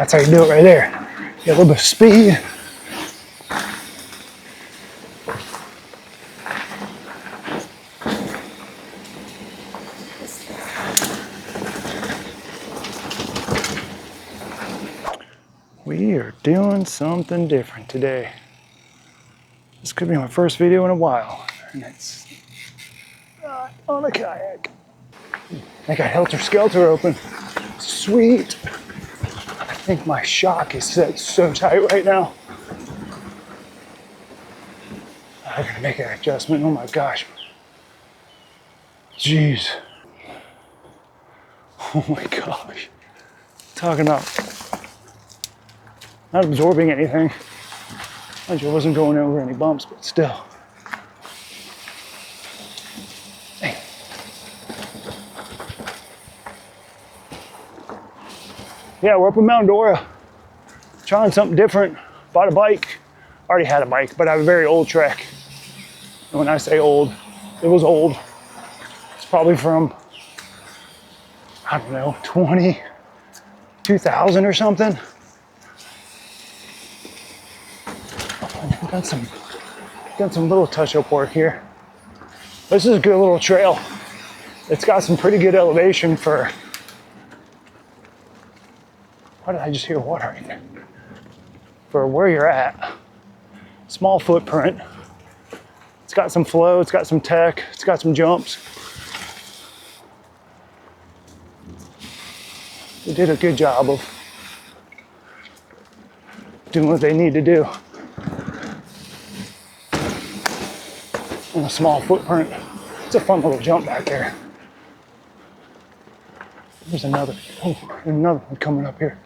That's how you do it right there. Get a little bit of speed. We are doing something different today. This could be my first video in a while, and it's not on a kayak. I got Helter Skelter open. Sweet. I think my shock is set so tight right now. I gotta make an adjustment. Oh my gosh. Jeez. Oh my gosh. Talking about not absorbing anything. I wasn't going over any bumps, but still. Hey. Yeah, we're up in Mount Dora. Trying something different. Bought a bike. Already had a bike, but I have a very old Trek. And when I say old, it was old. It's probably from, I don't know, 2000 or something. Got some little touch-up work here. This is a good little trail. It's got some pretty good elevation for, why did I just hear water right there? For where you're at. Small footprint. It's got some flow, it's got some tech, it's got some jumps. They did a good job of doing what they need to do. And a small footprint. It's a fun little jump back there. There's another one coming up here.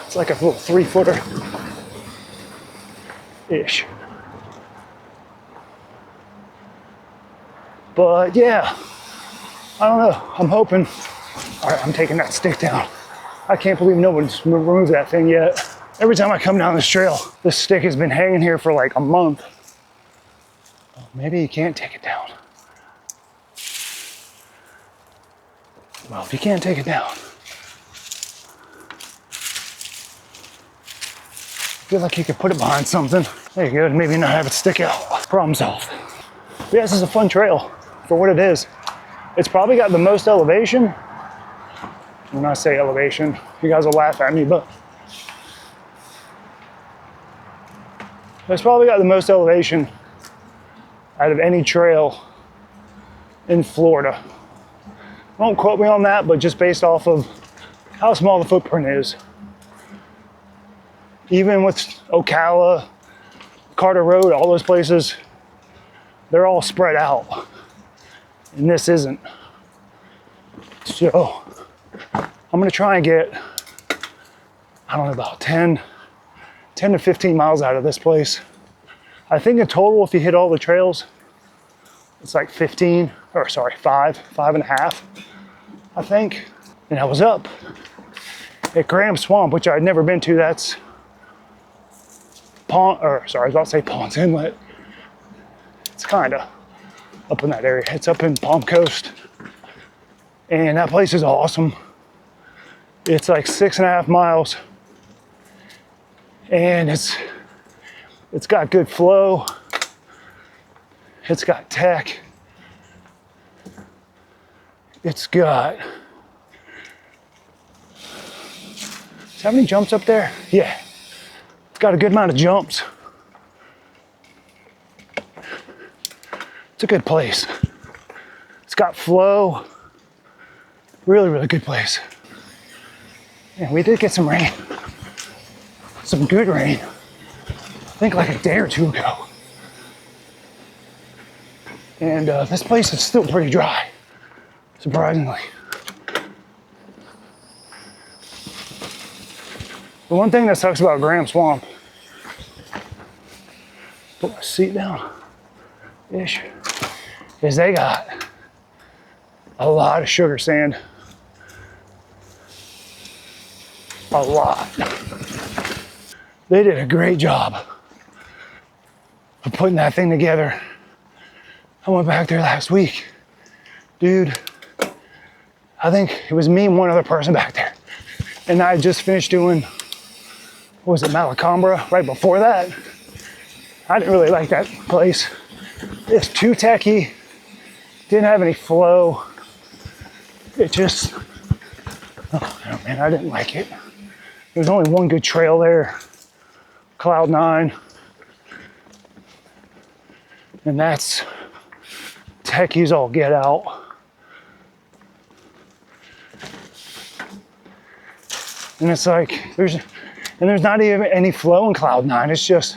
It's like a little 3-footer-ish. But yeah, I don't know. I'm hoping. All right, I'm taking that stick down. I can't believe nobody's removed that thing yet. Every time I come down this trail, this stick has been hanging here for like a month. Well, maybe you can't take it down. Well, if you can't take it down, I feel like you could put it behind something. There you go, maybe not have it stick out. Problem solved. But yeah, this is a fun trail for what it is. It's probably got the most elevation. When I say elevation, you guys will laugh at me, but it's probably got the most elevation out of any trail in Florida. Don't quote me on that, but just based off of how small the footprint is. Even with Ocala, Carter Road, all those places, they're all spread out. And this isn't. So I'm gonna try and get, I don't know, about 10 to 15 miles out of this place. I think in total, if you hit all the trails, it's like 5 and a half, I think. And I was up at Graham Swamp, which I'd never been to. That's I was about to say Ponds Inlet. It's kinda up in that area. It's up in Palm Coast. And that place is awesome. It's like 6.5 miles. And it's got good flow. It's got tech. It's got, does it have any jumps up there? Yeah. It's got a good amount of jumps. It's a good place. It's got flow. Really, really good place. And we did get some rain. Some good rain. I think like a day or two ago. And this place is still pretty dry, surprisingly. The one thing that sucks about Graham Swamp, put my seat down, ish, is they got a lot of sugar sand. A lot. They did a great job of putting that thing together. I went back there last week. Dude, I think it was me and one other person back there. And I had just finished doing, what was it, Malacambra right before that. I didn't really like that place. It's too techy, didn't have any flow. It just, oh man, I didn't like it. There's only one good trail there, Cloud 9. And that's techies all get out. And it's like, there's not even any flow in Cloud 9. It's just,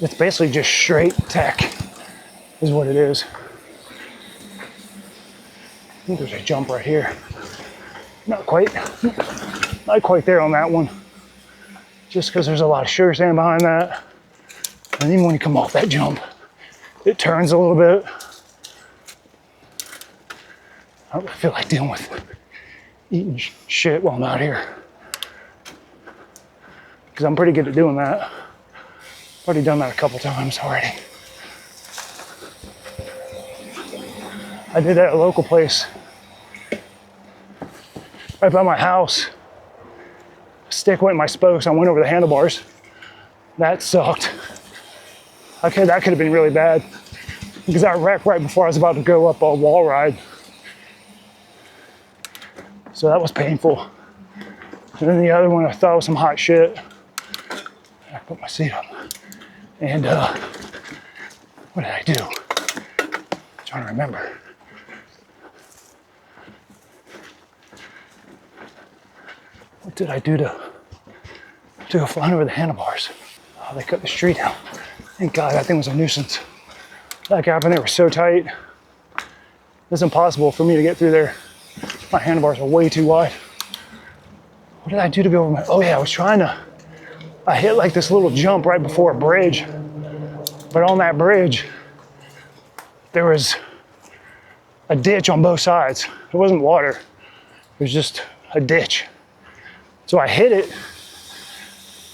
it's basically just straight tech is what it is. I think there's a jump right here. Not quite there on that one. Just because there's a lot of sugar sand behind that. And even when you come off that jump, it turns a little bit. I don't feel like dealing with eating shit while I'm out here. Because I'm pretty good at doing that. I've already done that a couple times already. I did that at a local place right by my house. Stick went in my spokes. I went over the handlebars. That sucked. That could have been really bad because I wrecked right before I was about to go up a wall ride. So that was painful. And then the other one, I thought was some hot shit. I put my seat up. And what did I do? I'm trying to remember. What did I do to go flying over the handlebars? Oh, they cut the street out. Thank God, that thing was a nuisance. That gap in there was so tight. It's impossible for me to get through there. My handlebars are way too wide. What did I do to go over my, oh yeah, I hit like this little jump right before a bridge. But on that bridge, there was a ditch on both sides. It wasn't water, it was just a ditch. So I hit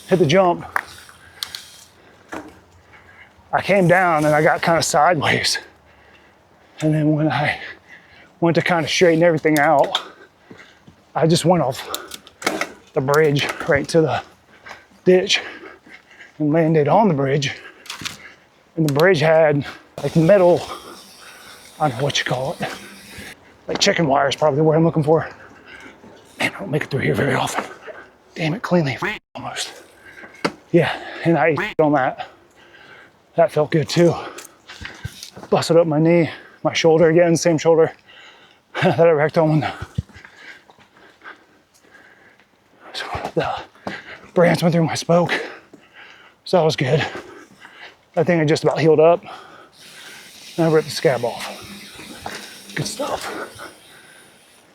the jump. I came down and I got kind of sideways. And then when I went to kind of straighten everything out, I just went off the bridge right to the ditch and landed on the bridge. And the bridge had like metal, I don't know what you call it, like chicken wire is probably the word I'm looking for. Man, I don't make it through here very often. Damn it, cleanly, almost. Yeah, and I ate on that. That felt good too. Busted up my knee, my shoulder again, same shoulder that I wrecked on when the branch went through my spoke. So that was good. That thing had just about healed up. And I ripped the scab off. Good stuff.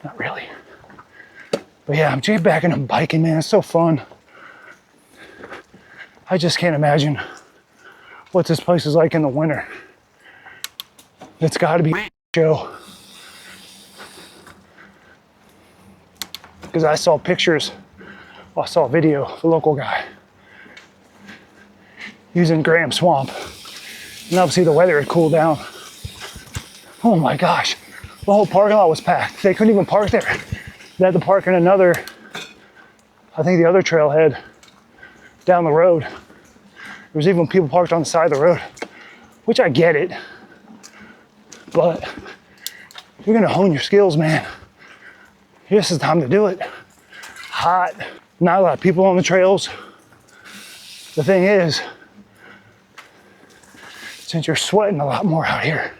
Not really. But yeah, I'm just back into biking, man. It's so fun. I just can't imagine what this place is like in the winter. It's got to be a show. Because I saw pictures, I saw a video of the local guy using Graham Swamp. And obviously the weather had cooled down. Oh my gosh, the whole parking lot was packed. They couldn't even park there. They had to park in another, I think the other trailhead down the road. There was even people parked on the side of the road, which I get it. But you're gonna hone your skills, man. This is the time to do it. Hot, not a lot of people on the trails. The thing is, since you're sweating a lot more out here,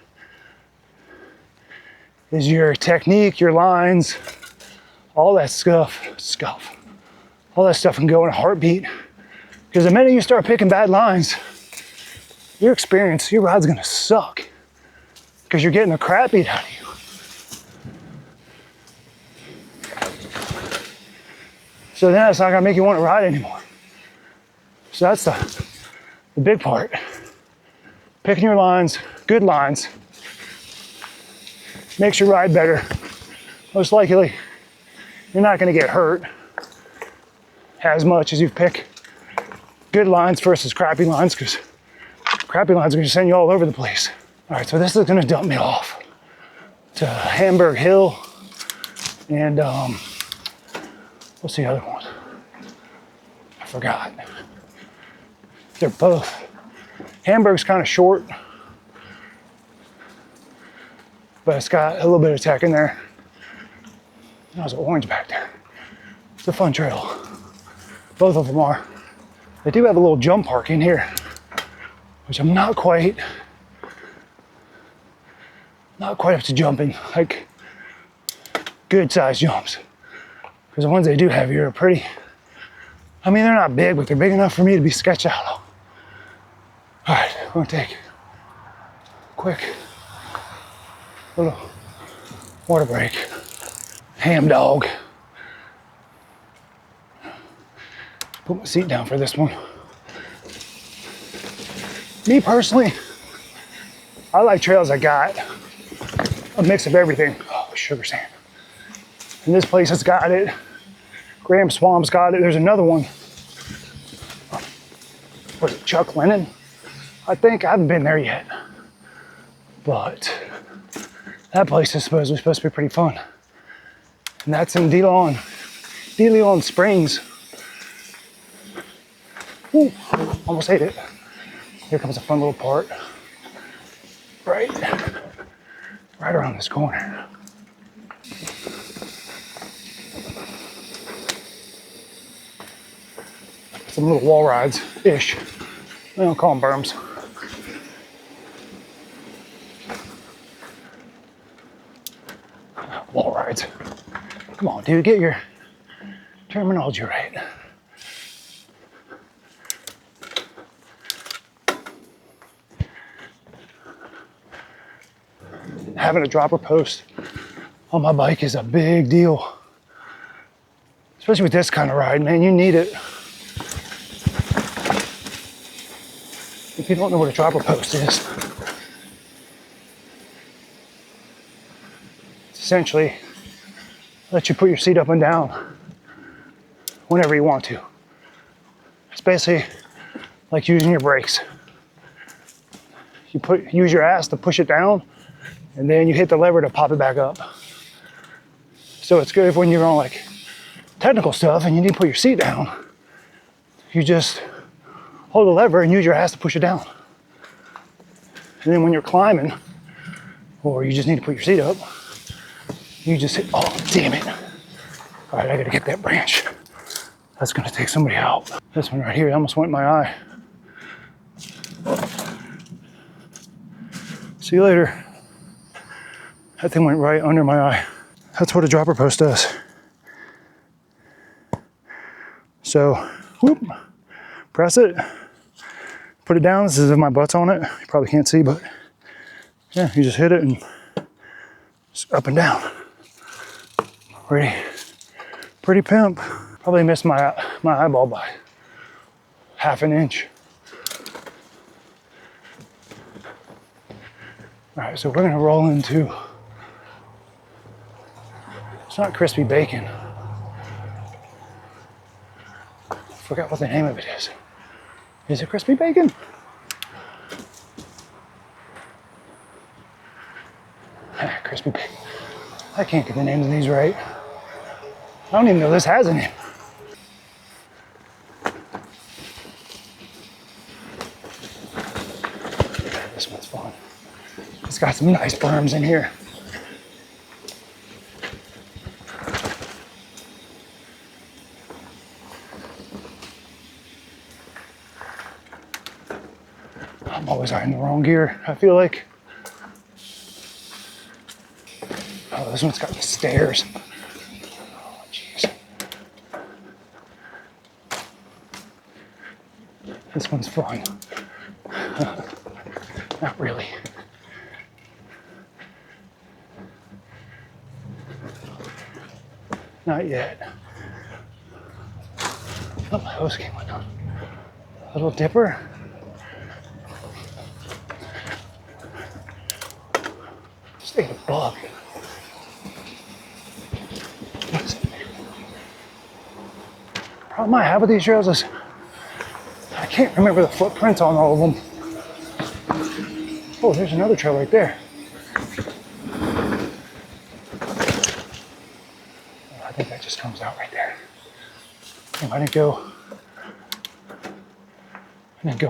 is your technique, your lines, all that stuff, all that stuff can go in a heartbeat. Because the minute you start picking bad lines, your experience, your ride's gonna suck. Because you're getting the crap beat out of you. So then it's not gonna make you want to ride anymore. So that's the big part. Picking your lines, good lines, makes your ride better. Most likely, you're not gonna get hurt as much as you pick good lines versus crappy lines, because crappy lines are gonna send you all over the place. All right, so this is gonna dump me off to Hamburg Hill and what's the other one? I forgot. They're both. Hamburg's kind of short, but it's got a little bit of tech in there. There's an orange back there. It's a fun trail. Both of them are. They do have a little jump park in here, which I'm not quite up to jumping, like good size jumps. Because the ones they do have here are pretty, I mean, they're not big, but they're big enough for me to be sketched out on. All right, we're gonna take a quick little water break. Ham dog. Put my seat down for this one. Me personally, I like trails that got a mix of everything. Oh, sugar sand. And this place has got it. Graham Swamp's got it. There's another one. Was it Chuck Lennon? I think I haven't been there yet. But that place is supposed to be pretty fun. And that's in DeLeon Springs. Ooh, almost ate it. Here comes a fun little part. Right around this corner. Some little wall rides-ish. I don't call them berms. Wall rides. Come on, dude, get your terminology right. Having a dropper post on my bike is a big deal. Especially with this kind of ride, man, you need it. If you don't know what a dropper post is, it's essentially let you put your seat up and down whenever you want to. It's basically like using your brakes. You use your ass to push it down, and then you hit the lever to pop it back up. So it's good when you're on like technical stuff and you need to put your seat down. You just hold the lever and use your ass to push it down. And then when you're climbing, or you just need to put your seat up, you just hit, oh, damn it. All right, I gotta get that branch. That's gonna take somebody out. This one right here, it almost went in my eye. See you later. That thing went right under my eye. That's what a dropper post does. So, whoop, press it, put it down. This is if my butt's on it. You probably can't see, but yeah, you just hit it and it's up and down. Pretty pimp. Probably missed my eyeball by half an inch. All right, so we're gonna roll into, it's not crispy bacon. I forgot what the name of it is. Is it crispy bacon? Crispy bacon. I can't get the names of these right. I don't even know this has a name. This one's fun. It's got some nice berms in here. I'm always in the wrong gear, I feel like. Oh, this one's got the stairs. Oh, jeez. This one's fun. Not really. Not yet. Oh, my hose came undone. A little dipper. Just ate a bug. What is it? Problem I have with these trails is I can't remember the footprints on all of them. Oh, there's another trail right there. I think that just comes out right there. I didn't go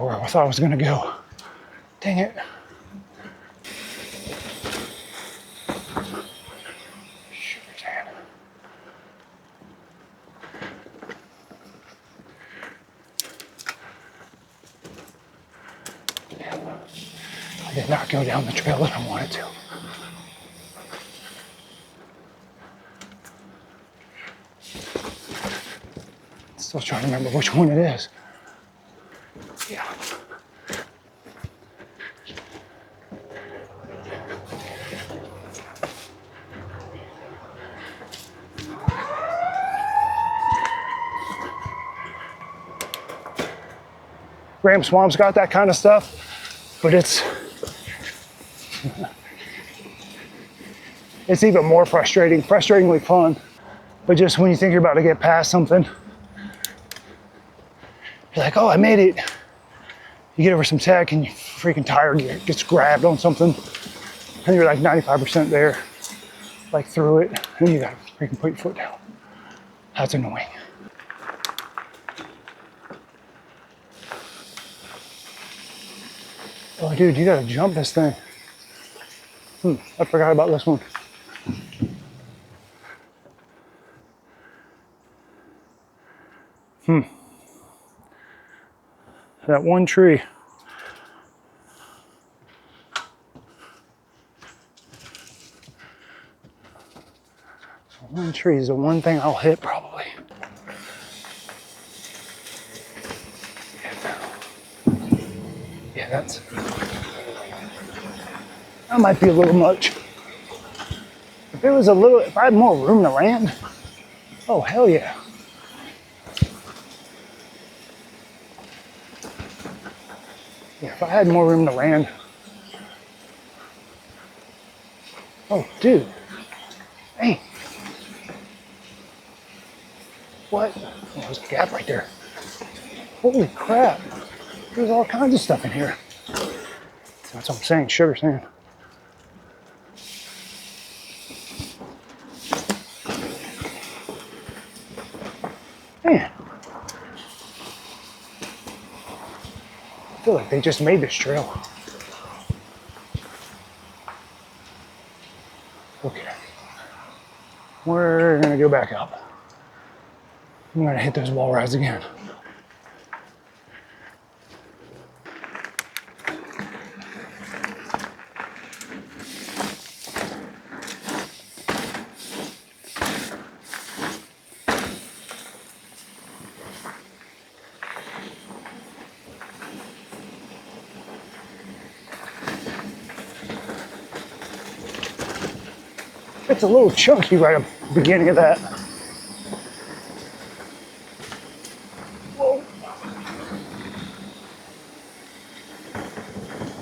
where I thought I was gonna go. Dang it. Sugar sand. I did not go down the trail that I wanted to. Still trying to remember which one it is. Yeah. Graham Swamp's got that kind of stuff, but it's even more frustratingly fun. But just when you think you're about to get past something, you're like, oh, I made it. You get over some tech and your freaking tire gets grabbed on something, and you're like 95% there, like through it, and you gotta freaking put your foot down. That's annoying. Oh, dude, you gotta jump this thing. I forgot about this one. That one tree. So one tree is the one thing I'll hit probably. Yeah, that might be a little much. If I had more room to land, oh, hell yeah. Yeah, if I had more room to land. Oh, dude. Hey. What? Oh, there's a gap right there. Holy crap. There's all kinds of stuff in here. That's what I'm saying, sugar sand. Man. I feel like they just made this trail. Okay. We're gonna go back up. I'm gonna hit those wall rides again. It's a little chunky right at the beginning of that. Whoa.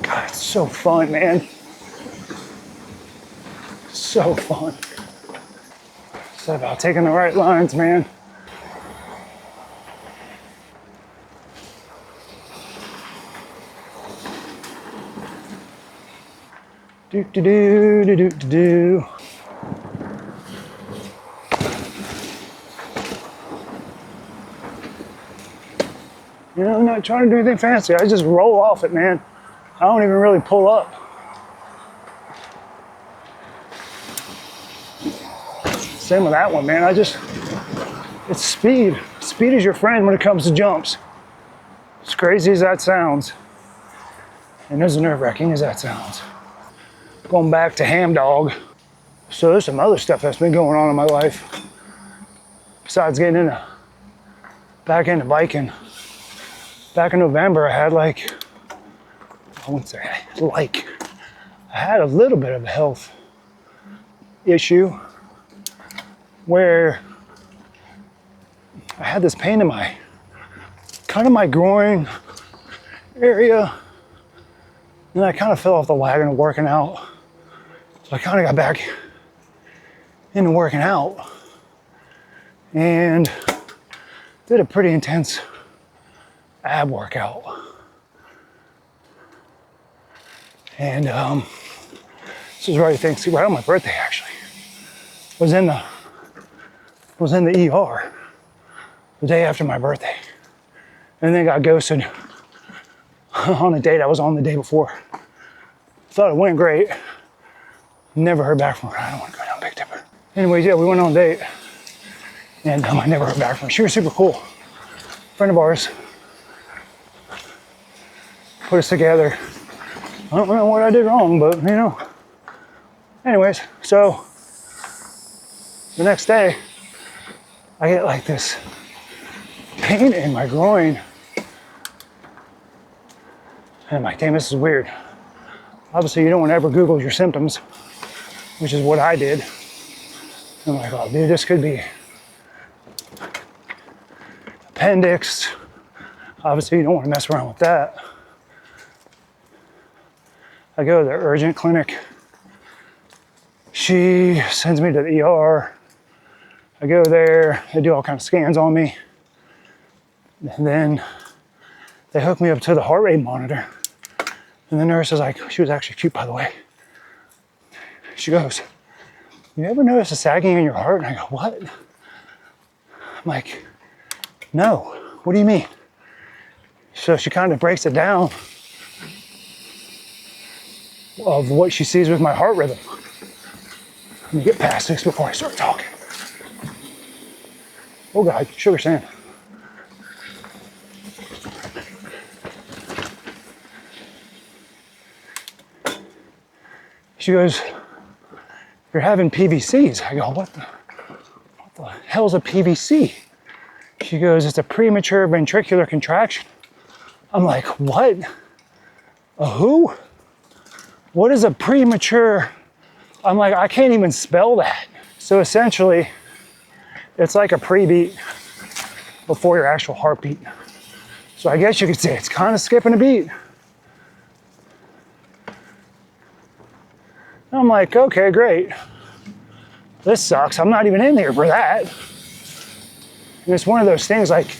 God, it's so fun, man. So fun. It's about taking the right lines, man. Do do do do do do do. You know, I'm not trying to do anything fancy. I just roll off it, man. I don't even really pull up. Same with that one, man. It's speed. Speed is your friend when it comes to jumps. As crazy as that sounds, and as nerve-wracking as that sounds. Going back to Ham Dog. So there's some other stuff that's been going on in my life. Besides getting back into biking. Back in November, I had I had a little bit of a health issue where I had this pain in my groin area, and I kind of fell off the wagon of working out. So I kind of got back into working out and did a pretty intense ab workout. And this was right, right on my birthday actually. Was in the ER the day after my birthday, and then got ghosted on a date I was on the day before. Thought it went great. Never heard back from her. I don't want to go down Big Dipper. Anyways, yeah, we went on a date, and I never heard back from her. She was super cool. Friend of ours. Put us together. I don't know what I did wrong, but you know. Anyways, so the next day, I get like this pain in my groin. And I'm like, damn, this is weird. Obviously, you don't want to ever Google your symptoms, which is what I did. I'm like, oh, dude, this could be appendix. Obviously, you don't want to mess around with that. I go to the urgent clinic. She sends me to the ER. I go there, they do all kinds of scans on me. And then they hook me up to the heart rate monitor. And the nurse is like, she was actually cute, by the way. She goes, you ever notice a sagging in your heart? And I go, what? I'm like, no, what do you mean? So she kind of breaks it down of what she sees with my heart rhythm. Let me get past this before I start talking. Oh God, sugar sand. She goes, you're having PVCs. I go, what the hell's a PVC? She goes, it's a premature ventricular contraction. I'm like, what? A who? What is a premature? I'm like, I can't even spell that. So essentially, it's like a pre-beat before your actual heartbeat. So I guess you could say it's kind of skipping a beat. I'm like, okay, great. This sucks. I'm not even in here for that. And it's one of those things like,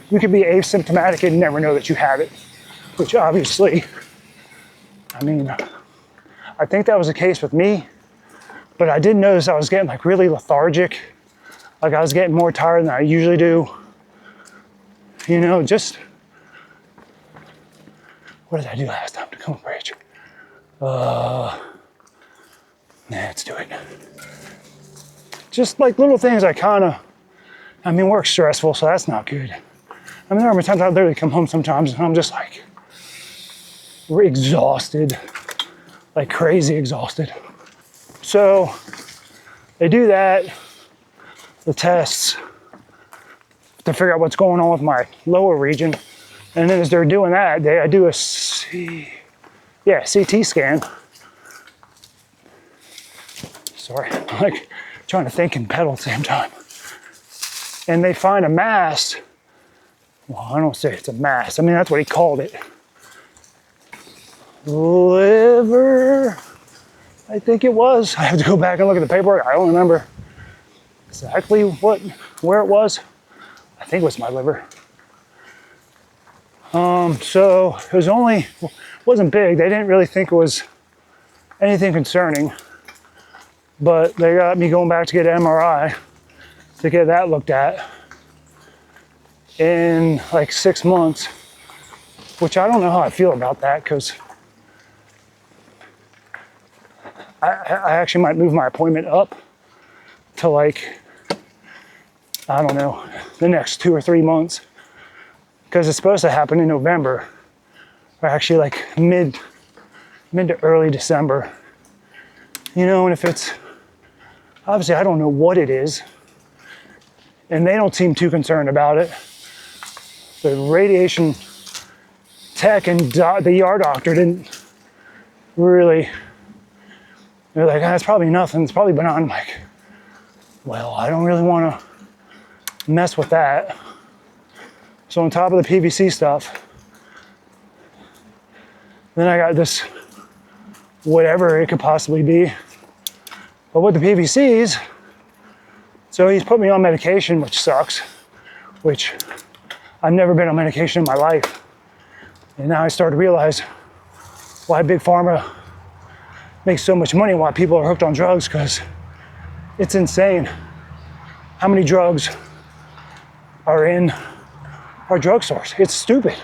you could be asymptomatic and never know that you have it, which obviously, I mean, I think that was the case with me, but I did notice I was getting like really lethargic. Like I was getting more tired than I usually do. You know, just, what did I do last time to come bridge? Let's do it. Just like little things I mean, work's stressful, so that's not good. I mean, there are times I literally come home sometimes and I'm just like, exhausted, like crazy exhausted. So they do that, the tests to figure out what's going on with my lower region. And then as they're doing that, I do a CT scan. Sorry, I'm like trying to think and pedal at the same time. And they find a mass. Well, I don't say it's a mass. I mean, that's what he called it. Liver, I think it was. I have to go back and look at the paperwork. I don't remember exactly where it was. I think it was my liver. So it wasn't big. They didn't really think it was anything concerning, but they got me going back to get an MRI to get that looked at in like 6 months, which I don't know how I feel about that, because I actually might move my appointment up to like, I don't know, the next 2 or 3 months, because it's supposed to happen in November, or actually like mid to early December. You know, and if it's, obviously I don't know what it is, and they don't seem too concerned about it. The radiation tech and the ER doctor didn't really, they're like, it's probably nothing, it's probably benign. I'm like, well, I don't really want to mess with that. So on top of the PVC stuff, then I got this, whatever it could possibly be. But with the PVCs, so he's put me on medication, which sucks, which I've never been on medication in my life. And now I start to realize why Big Pharma makes so much money, why people are hooked on drugs, because it's insane how many drugs are in our drugstores. It's stupid.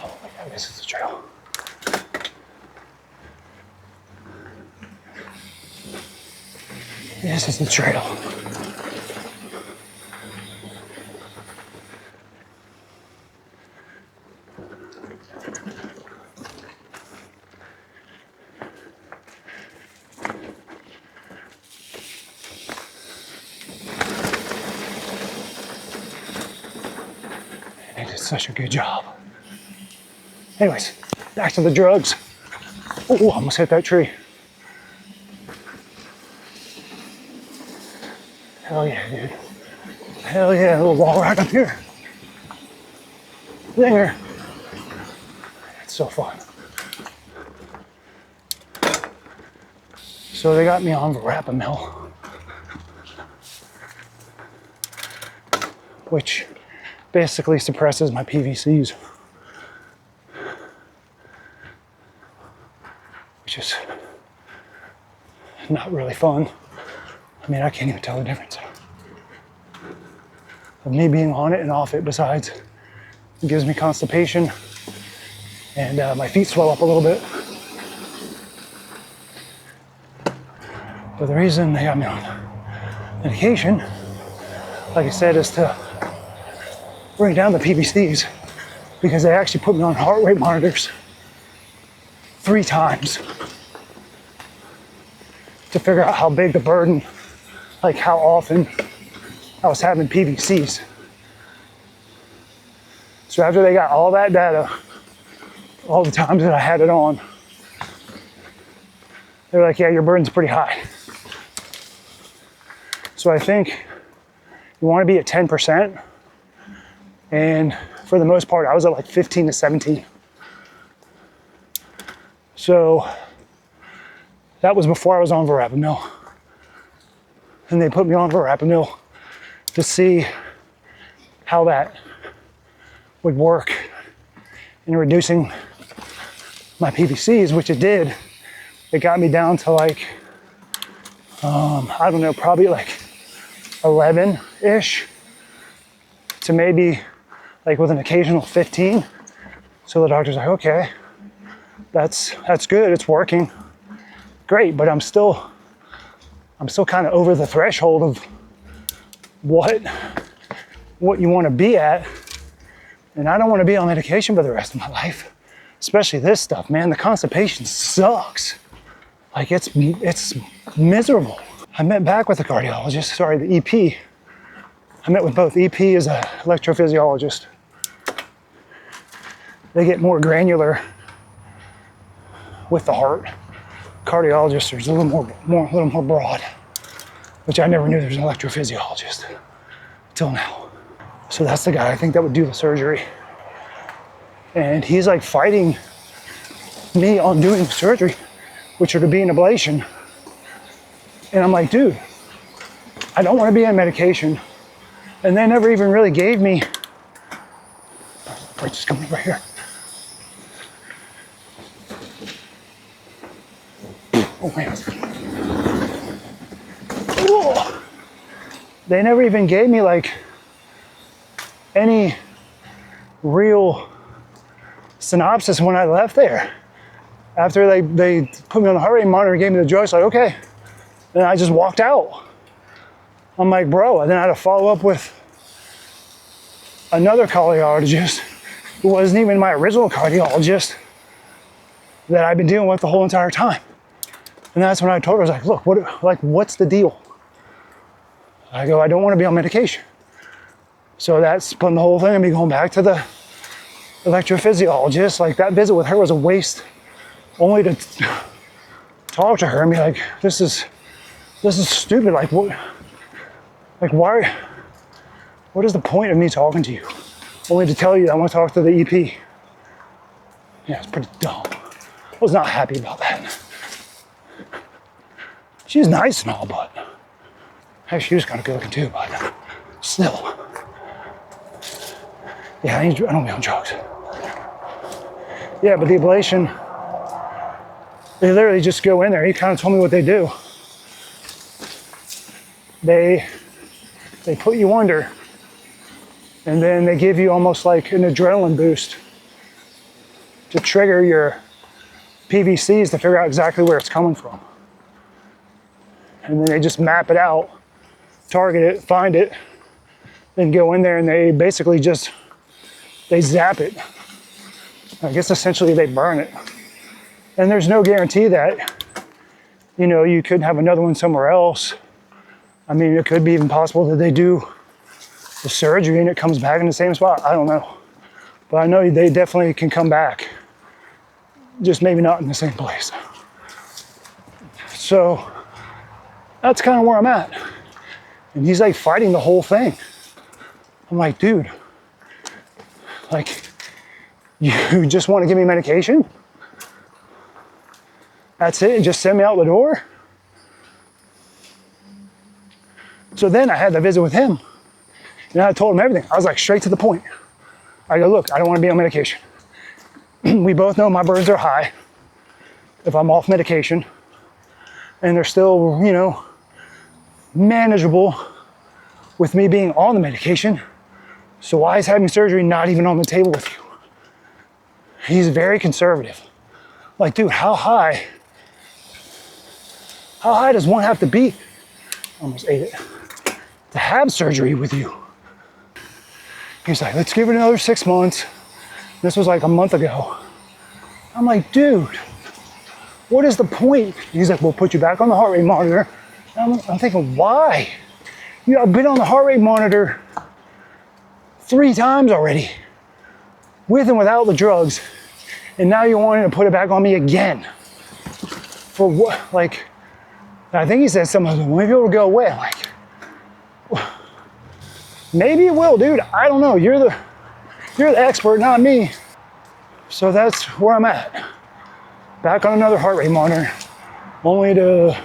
Oh my God, this is the trail. This is the trail. They did such a good job. Anyways, back to the drugs. Oh, almost hit that tree. Hell yeah, dude. Hell yeah, a little wall right up here. There. It's so fun. So they got me on verapamil, which basically suppresses my PVCs, which is not really fun. I mean, I can't even tell the difference of me being on it and off it. Besides, it gives me constipation and my feet swell up a little bit. But the reason they got me on medication, like I said, is to bring down the PVCs, because they actually put me on heart rate monitors 3 times to figure out how big the burden, like how often I was having PVCs. So after they got all that data, all the times that I had it on, they're like, yeah, your burden's pretty high. So I think you want to be at 10%. And for the most part, I was at like 15 to 17. So that was before I was on verapamil. And they put me on verapamil to see how that would work in reducing my PVCs, which it did. It got me down to like, I don't know, probably like 11-ish to maybe like with an occasional 15. So the doctor's like, okay, that's good, it's working. Great, but I'm still kind of over the threshold of what you want to be at. And I don't want to be on medication for the rest of my life. Especially this stuff, man. The constipation sucks. Like it's miserable. I met back with the cardiologist, sorry, the EP. I met with both. EP is an electrophysiologist. They get more granular with the heart. Cardiologists are a little more broad, which I never knew there was an electrophysiologist until now. So that's the guy I think that would do the surgery. And he's like fighting me on doing surgery, which would be an ablation. And I'm like, dude, I don't want to be on medication. And they never even really gave me, right, just coming right here. Oh man. Whoa. They never even gave me like any real synopsis when I left there. After they put me on the heart rate monitor and gave me the drugs, like, okay. And I just walked out. I'm like, bro, and then I had to follow up with another cardiologist who wasn't even my original cardiologist that I've been dealing with the whole entire time. And that's when I told her, I was like, look, what's the deal? I go, I don't want to be on medication. So that's putting the whole thing on me going back to the electrophysiologist. Like that visit with her was a waste, only to talk to her and be like, this is stupid. Like what? Like why? What is the point of me talking to you? Only to tell you I want to talk to the EP. Yeah, it's pretty dumb. I was not happy about that. She's nice and all, but hey, she was kind of good looking too, but Still. Yeah, I don't be on drugs. Yeah, but the ablation, they literally just go in there. He kind of told me what they do. They put you under, and then they give you almost like an adrenaline boost to trigger your PVCs to figure out exactly where it's coming from. And then they just map it out, target it, find it, then go in there and they basically just, they zap it. I guess essentially they burn it. And there's no guarantee that, you know, you could have another one somewhere else. I mean, it could be even possible that they do the surgery and it comes back in the same spot. I don't know. But I know they definitely can come back. Just maybe not in the same place. So that's kind of where I'm at. And he's like fighting the whole thing. I'm like, dude, like, you just want to give me medication? That's it? And just send me out the door? So then I had to visit with him. And I told him everything. I was like, straight to the point. I go, look, I don't want to be on medication. We both know my burdens are high if I'm off medication. And they're still, you know, manageable with me being on the medication. So why is having surgery not even on the table with you? He's very conservative. Like, dude, how high does one have to be? Almost ate it. To have surgery with you. He's like, let's give it another 6 months. This was like a month ago. I'm like, dude, what is the point? He's like, we'll put you back on the heart rate monitor. I'm thinking, why? You know, I've been on the heart rate monitor 3 times already, with and without the drugs, and now you're wanting to put it back on me again. For what? Like, I think he said something like, maybe it'll go away. I'm like, maybe it will, dude. I don't know. You're the expert, not me. So that's where I'm at. Back on another heart rate monitor, only to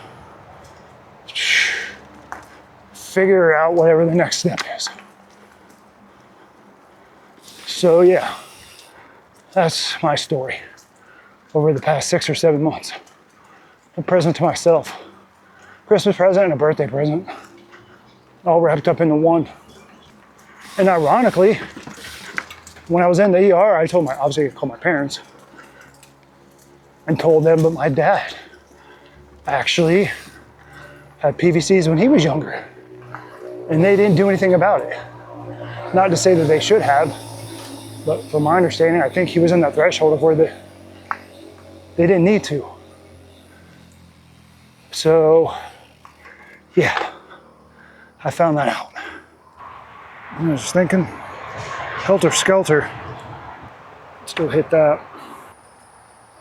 figure out whatever the next step is. So yeah, that's my story over the past 6 or 7 months. A present to myself. Christmas present and a birthday present. All wrapped up into one. And ironically, when I was in the ER, I obviously called my parents and told them, but my dad actually had PVCs when he was younger. And they didn't do anything about it. Not to say that they should have, but from my understanding, I think he was in that threshold of where they didn't need to. So, yeah, I found that out. I was thinking, helter skelter. Let's go hit that.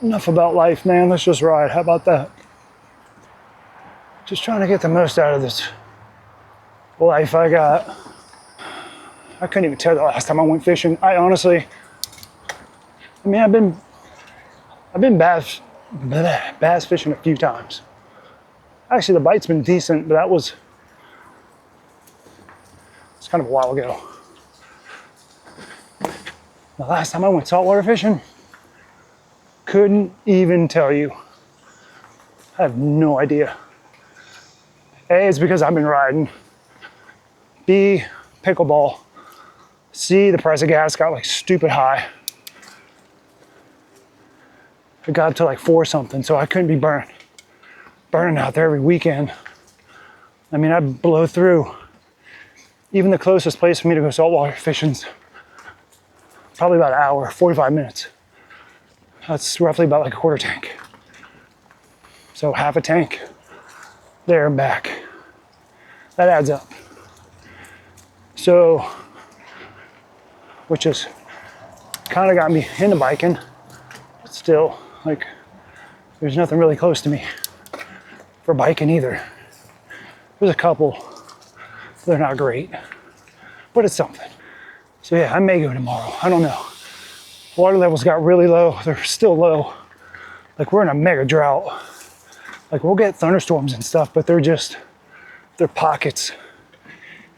Enough about life, man. Let's just ride. How about that? Just trying to get the most out of this life I got. I couldn't even tell the last time I went fishing. I've been bass fishing a few times. Actually, the bite's been decent, but it's kind of a while ago. The last time I went saltwater fishing, couldn't even tell you. I have no idea. A, it's because I've been riding. B, pickleball. C, the price of gas got like stupid high. It got to like 4 something, so I couldn't be burning out there every weekend. I mean, I blow through. Even the closest place for me to go saltwater fishing's probably about an hour, 45 minutes. That's roughly about like a quarter tank. So half a tank there and back. That adds up. So, which has kind of got me into biking, but still, like, there's nothing really close to me for biking either. There's a couple, they're not great, but it's something. So yeah, I may go tomorrow, I don't know. Water levels got really low, they're still low. Like, we're in a mega drought. Like, we'll get thunderstorms and stuff, but they're pockets.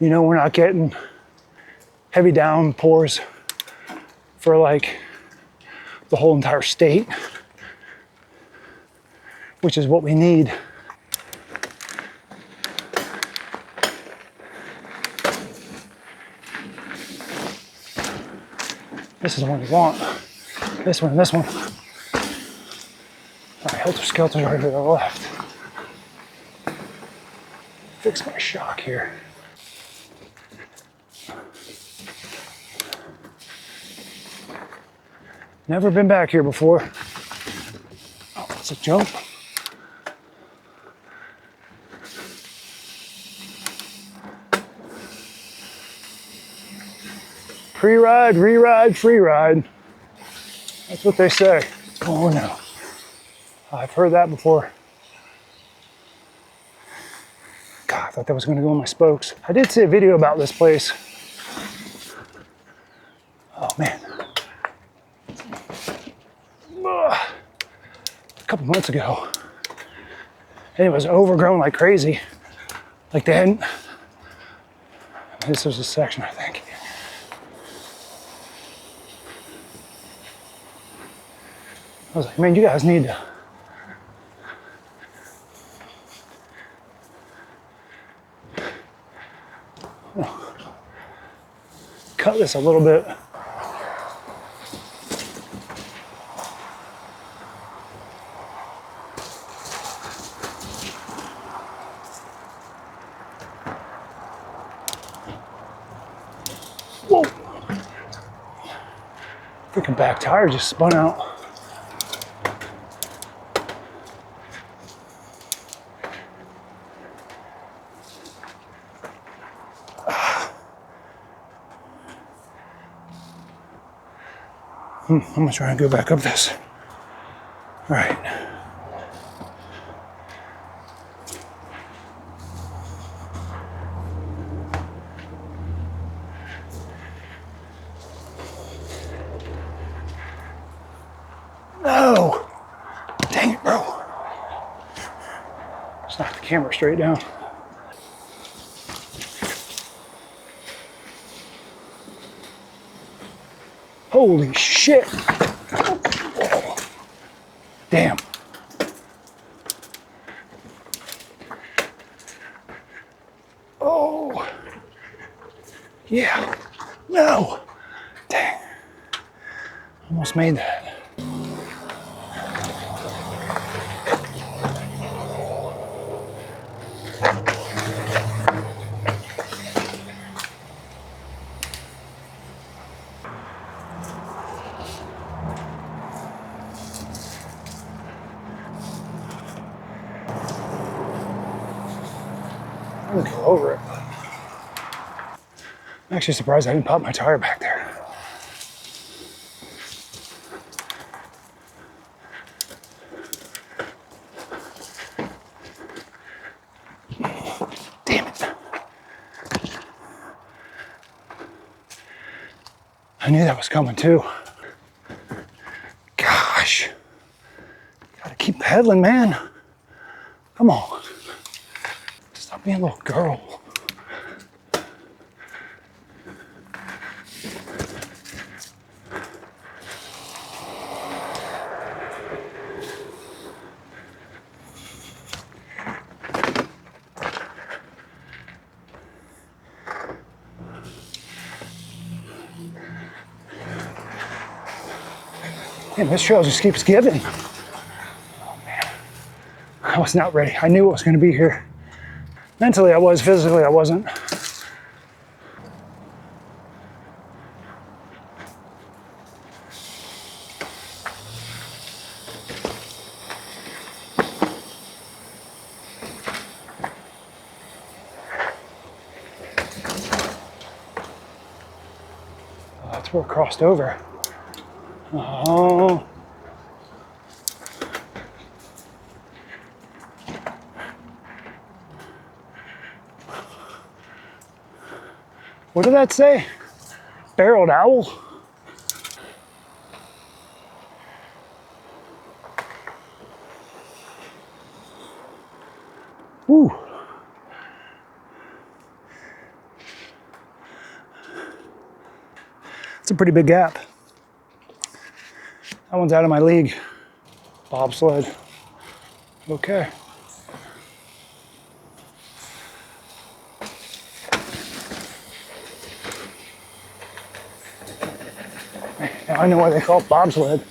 You know, we're not getting heavy downpours for like the whole entire state, which is what we need. This is the one we want. This one and this one. All right, helter skelter's right to the left. Fix my shock here. Never been back here before. Oh, it's a jump. Pre-ride, re-ride, free ride. That's what they say. Oh no. I've heard that before. God, I thought that was going to go on my spokes. I did see a video about this place. Oh man. A couple months ago. And it was overgrown like crazy. Like they hadn't. This was a section, I think. I was like, man, you guys need to cut this a little bit. Whoa! Freaking back tire just spun out. I'm gonna try and go back up this. All right. No! Dang it, bro. Just knock the camera straight down. Holy shit! Oh. Damn. Oh. Yeah. No. Dang. Almost made that. I'm gonna go over it. I'm actually surprised I didn't pop my tire back there. Damn it. I knew that was coming too. Gosh. Gotta keep pedaling, man. Come on. Stop being a little girl. Damn, this trail just keeps giving. Oh man. I was not ready. I knew it was going to be here. Mentally I was, physically I wasn't. Oh, that's where it crossed over. Oh. What did that say? Barreled owl? Woo. pretty big gap. That one's out of my league. Bobsled. Okay. Now I know why they call it bobsled.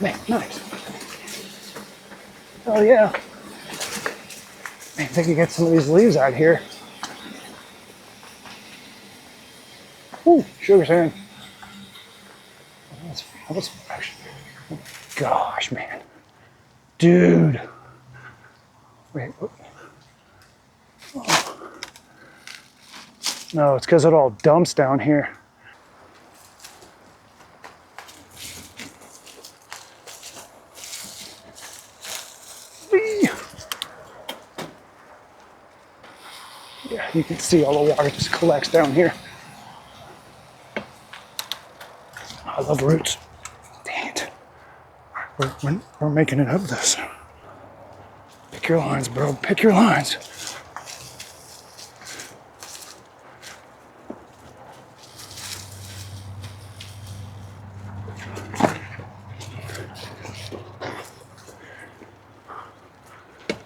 Man, nice. Oh yeah. Man, if I could get some of these leaves out here. Ooh, sugar sand. That was actually, oh gosh, man. Dude. Wait. Oh. No, it's because it all dumps down here. Yeah, you can see all the water just collects down here. I love roots. Dang it. We're making it up this. Pick your lines, bro. Pick your lines.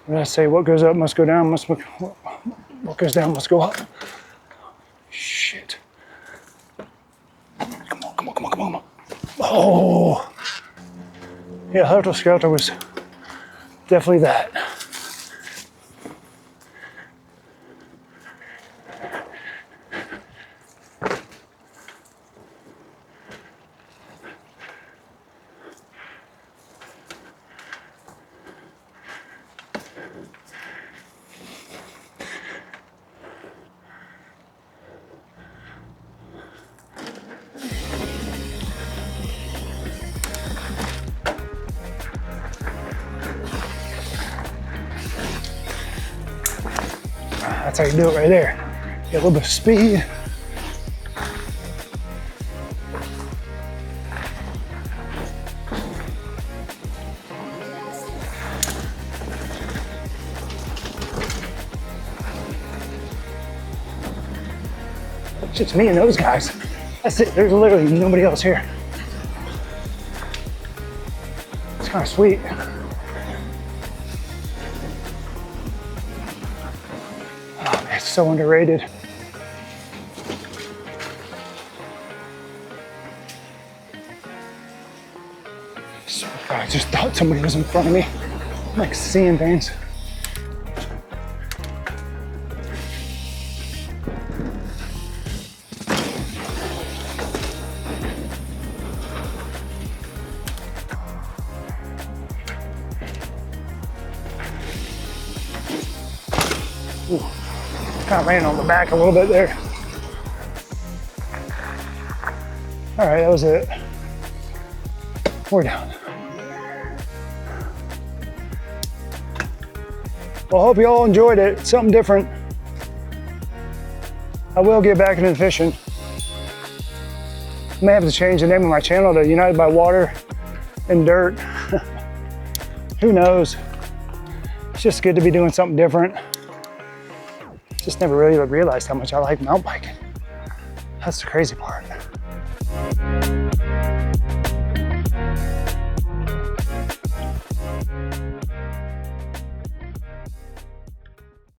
What did I say? What goes up must go down. What goes down must go up. Shit. Come on, come on, come on, come on. Oh. Yeah, Helter Skelter was definitely that. That's how you do it right there. Get a little bit of speed. It's just me and those guys. That's it. There's literally nobody else here. It's kind of sweet. It's so underrated. I just thought somebody was in front of me. I'm like seeing things. Ooh. Kind of ran on the back a little bit there. All right, that was it. We're done. Well, I hope you all enjoyed it. It's something different. I will get back into fishing. I may have to change the name of my channel to United by Water and Dirt. Who knows? It's just good to be doing something different. Just never really realized how much I like mountain biking. That's the crazy part.